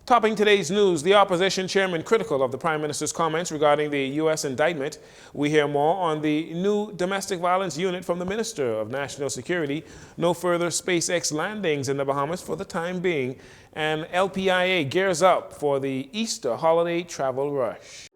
Topping today's news, the opposition chairman critical of the Prime Minister's comments regarding the U.S. indictment. We hear more on the new domestic violence unit from the Minister of National Security. No further SpaceX landings in the Bahamas for the time being. And LPIA gears up for the Easter holiday travel rush.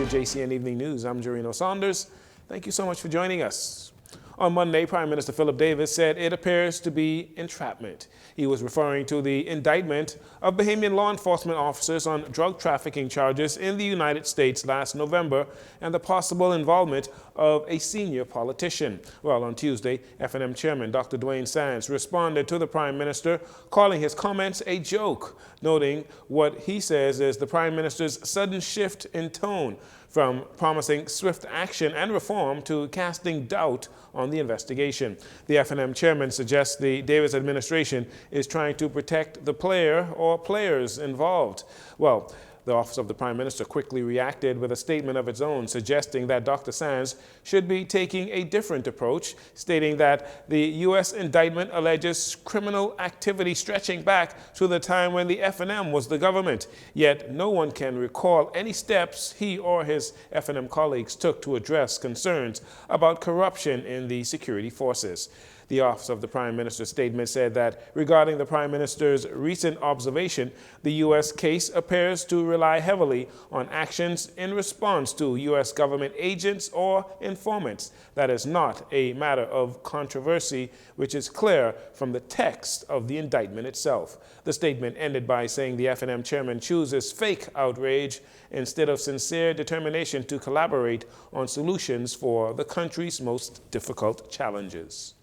Jcn Evening News. I'm Jcn Saunders. Thank you so much for joining us. On Monday, Prime Minister Philip Davis said it appears to be entrapment. He was referring to the indictment of Bahamian law enforcement officers on drug trafficking charges in the United States last November and the possible involvement of a senior politician. Well, on Tuesday, FNM Chairman Dr. Dwayne Sands responded to the Prime Minister, calling his comments a joke, noting what he says is the Prime Minister's sudden shift in tone from promising swift action and reform to casting doubt on the investigation. The FNM chairman suggests the Davis administration is trying to protect the player or players involved. Well, the Office of the Prime Minister quickly reacted with a statement of its own, suggesting that Dr. Sands should be taking a different approach, stating that the U.S. indictment alleges criminal activity stretching back to the time when the FNM was the government. Yet no one can recall any steps he or his FNM colleagues took to address concerns about corruption in the security forces. The Office of the Prime Minister's statement said that regarding the Prime Minister's recent observation, the U.S. case appears to rely heavily on actions in response to U.S. government agents or informants. That is not a matter of controversy, which is clear from the text of the indictment itself. The statement ended by saying the FNM chairman chooses fake outrage instead of sincere determination to collaborate on solutions for the country's most difficult challenges.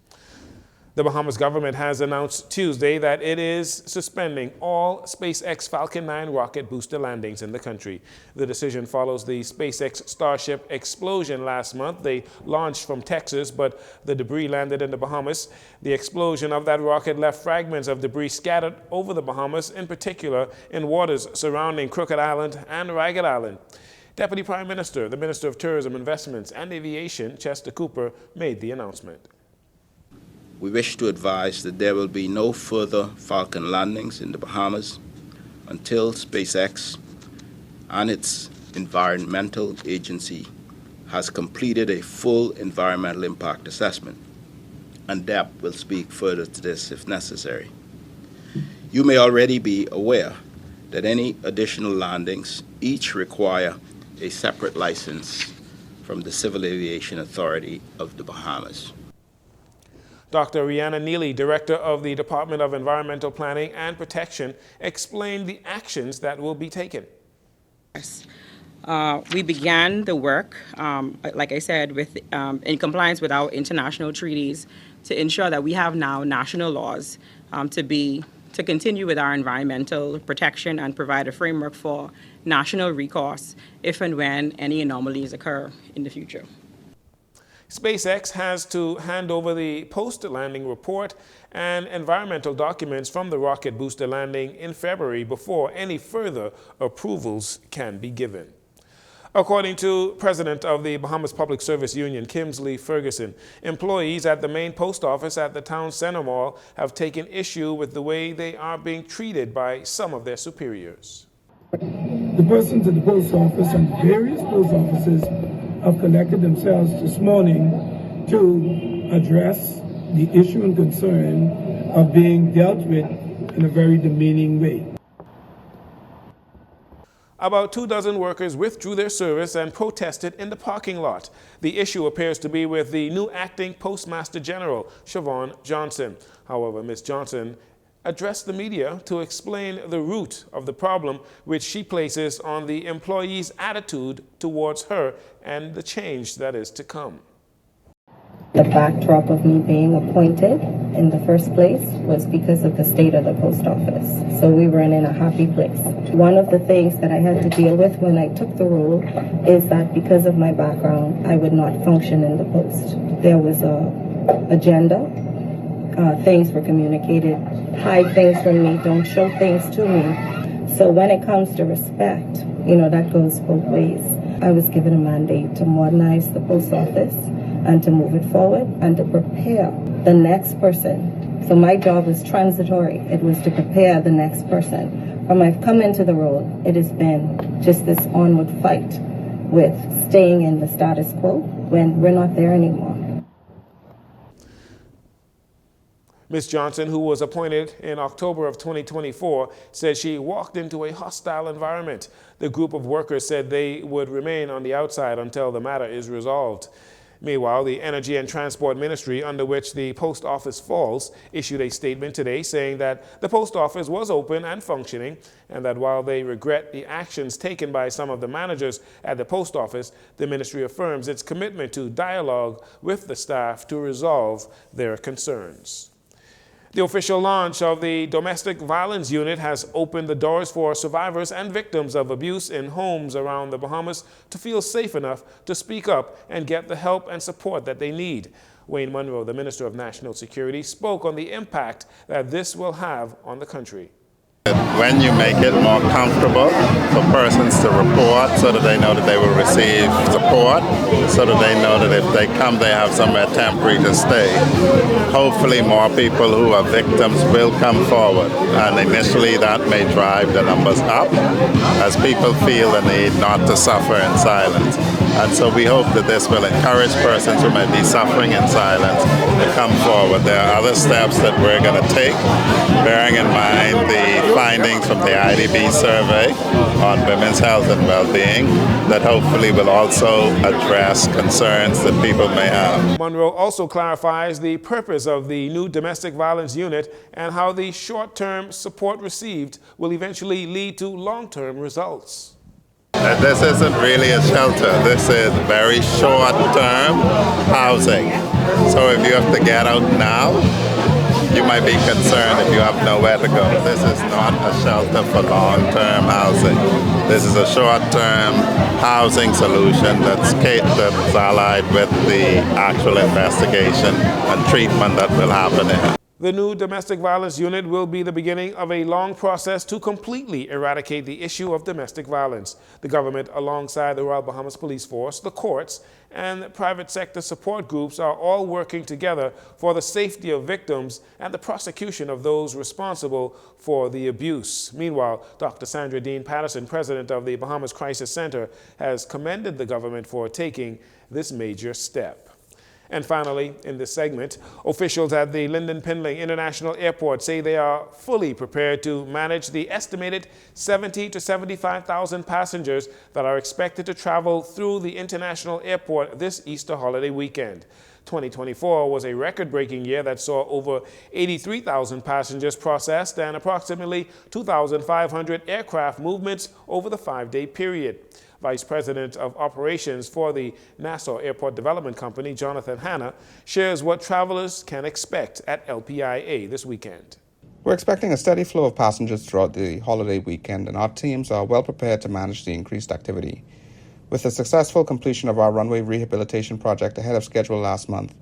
The Bahamas government has announced Tuesday that it is suspending all SpaceX Falcon 9 rocket booster landings in the country. The decision follows the SpaceX Starship explosion last month. They launched from Texas, but the debris landed in the Bahamas. The explosion of that rocket left fragments of debris scattered over the Bahamas, in particular in waters surrounding Crooked Island and Ragged Island. Deputy Prime Minister, the Minister of Tourism, Investments and Aviation, Chester Cooper, made the announcement. We wish to advise that there will be no further Falcon landings in the Bahamas until SpaceX and its environmental agency has completed a full environmental impact assessment, and DEP will speak further to this if necessary. You may already be aware that any additional landings each require a separate license from the Civil Aviation Authority of the Bahamas. Dr. Rihanna Neely, Director of the Department of Environmental Planning and Protection, explained the actions that will be taken. We began the work, like I said, in compliance with our international treaties to ensure that we have now national laws to continue with our environmental protection and provide a framework for national recourse if and when any anomalies occur in the future. SpaceX has to hand over the post-landing report and environmental documents from the rocket booster landing in February before any further approvals can be given. According to President of the Bahamas Public Service Union, Kimsley Ferguson, employees at the main post office at the town center mall have taken issue with the way they are being treated by some of their superiors. The persons at the post office and various post offices have connected themselves this morning to address the issue and concern of being dealt with in a very demeaning way. About 24 workers withdrew their service and protested in the parking lot. The issue appears to be with the new acting Postmaster General, Siobhan Johnson. However, Ms. Johnson addressed the media to explain the root of the problem, which she places on the employees' attitude towards her and the change that is to come. The backdrop of me being appointed in the first place was because of the state of the post office. So we weren't in a happy place. One of the things that I had to deal with when I took the role is that because of my background, I would not function in the post. There was a agenda. Things were communicated hide things from me, don't show things to me. So when it comes to respect, that goes both ways. I was given a mandate to modernize the post office and to move it forward and to prepare the next person. So my job was transitory. It was to prepare the next person. From I've come into the role, it has been just this onward fight with staying in the status quo when we're not there anymore. Ms. Johnson, who was appointed in October of 2024, said she walked into a hostile environment. The group of workers said they would remain on the outside until the matter is resolved. Meanwhile, the Energy and Transport Ministry, under which the post office falls, issued a statement today saying that the post office was open and functioning, and that while they regret the actions taken by some of the managers at the post office, the ministry affirms its commitment to dialogue with the staff to resolve their concerns. The official launch of the Domestic Violence Unit has opened the doors for survivors and victims of abuse in homes around the Bahamas to feel safe enough to speak up and get the help and support that they need. Wayne Munro, the Minister of National Security, spoke on the impact that this will have on the country. When you make it more comfortable for persons to report so that they know that they will receive support, so that they know that if they come they have somewhere temporary to stay, hopefully more people who are victims will come forward, and initially that may drive the numbers up as people feel the need not to suffer in silence. And so we hope that this will encourage persons who may be suffering in silence to come forward. There are other steps that we're going to take, bearing in mind the findings from the IDB survey on women's health and well-being that hopefully will also address concerns that people may have. Munro also clarifies the purpose of the new domestic violence unit and how the short-term support received will eventually lead to long-term results. This isn't really a shelter. This is very short-term housing. So if you have to get out now, you might be concerned if you have nowhere to go. This is not a shelter for long-term housing. This is a short-term housing solution that's allied with the actual investigation and treatment that will happen here. The new domestic violence unit will be the beginning of a long process to completely eradicate the issue of domestic violence. The government, alongside the Royal Bahamas Police Force, the courts, and private sector support groups are all working together for the safety of victims and the prosecution of those responsible for the abuse. Meanwhile, Dr. Sandra Dean Patterson, president of the Bahamas Crisis Center, has commended the government for taking this major step. And finally, in this segment, officials at the Lyndon Pindling International Airport say they are fully prepared to manage the estimated 70 to 75,000 passengers that are expected to travel through the international airport this Easter holiday weekend. 2024 was a record-breaking year that saw over 83,000 passengers processed and approximately 2,500 aircraft movements over the 5-day period. Vice President of Operations for the Nassau Airport Development Company, Jonathan Hanna, shares what travelers can expect at LPIA this weekend. We're expecting a steady flow of passengers throughout the holiday weekend, and our teams are well prepared to manage the increased activity. With the successful completion of our runway rehabilitation project ahead of schedule last month,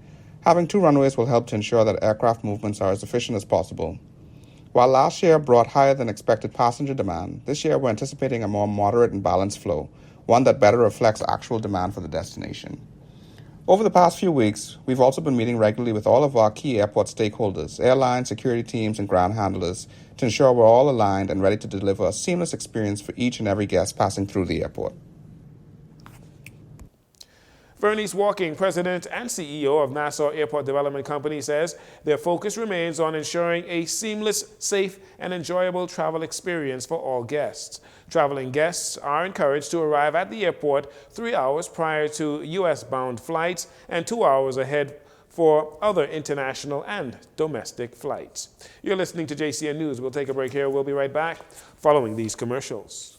having 2 runways will help to ensure that aircraft movements are as efficient as possible. While last year brought higher than expected passenger demand, this year we're anticipating a more moderate and balanced flow, one that better reflects actual demand for the destination. Over the past few weeks, we've also been meeting regularly with all of our key airport stakeholders, airline, security teams, and ground handlers to ensure we're all aligned and ready to deliver a seamless experience for each and every guest passing through the airport. Vernice Walking, President and CEO of Nassau Airport Development Company, says their focus remains on ensuring a seamless, safe, and enjoyable travel experience for all guests. Traveling guests are encouraged to arrive at the airport 3 hours prior to U.S.-bound flights and 2 hours ahead for other international and domestic flights. You're listening to JCN News. We'll take a break here. We'll be right back following these commercials.